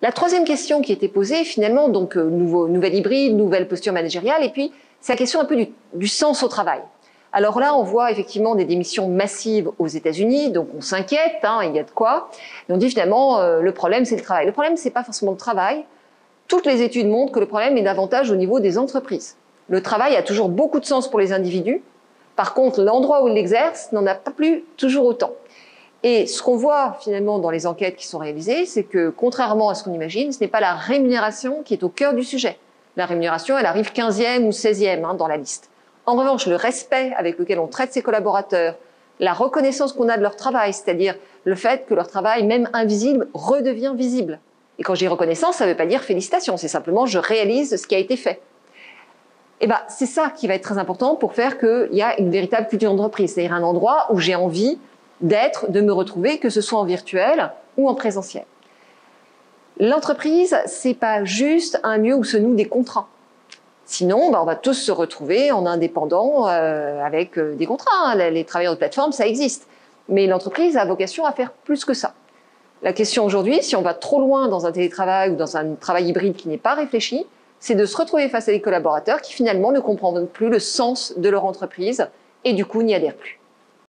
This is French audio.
La troisième question qui était posée, finalement, donc nouvel hybride, nouvelle posture managériale, et puis c'est la question un peu du sens au travail. Alors là, on voit effectivement des démissions massives aux États-Unis, donc on s'inquiète, il y a de quoi. Et on dit finalement, le problème, c'est le travail. Le problème, c'est pas forcément le travail. Toutes les études montrent que le problème est davantage au niveau des entreprises. Le travail a toujours beaucoup de sens pour les individus. Par contre, l'endroit où ils l'exercent n'en a pas plus toujours autant. Et ce qu'on voit finalement dans les enquêtes qui sont réalisées, c'est que contrairement à ce qu'on imagine, ce n'est pas la rémunération qui est au cœur du sujet. La rémunération, elle arrive 15e ou 16e dans la liste. En revanche, le respect avec lequel on traite ses collaborateurs, la reconnaissance qu'on a de leur travail, c'est-à-dire le fait que leur travail, même invisible, redevient visible. Et quand je dis reconnaissance, ça ne veut pas dire félicitations, c'est simplement je réalise ce qui a été fait. Et c'est ça qui va être très important pour faire qu'il y a une véritable culture d'entreprise, c'est-à-dire un endroit où j'ai envie d'être, de me retrouver, que ce soit en virtuel ou en présentiel. L'entreprise, c'est pas juste un lieu où se nouent des contrats. Sinon, on va tous se retrouver en indépendant avec des contrats. Les travailleurs de plateforme, ça existe. Mais l'entreprise a vocation à faire plus que ça. La question aujourd'hui, si on va trop loin dans un télétravail ou dans un travail hybride qui n'est pas réfléchi, c'est de se retrouver face à des collaborateurs qui finalement ne comprennent plus le sens de leur entreprise et du coup n'y adhèrent plus.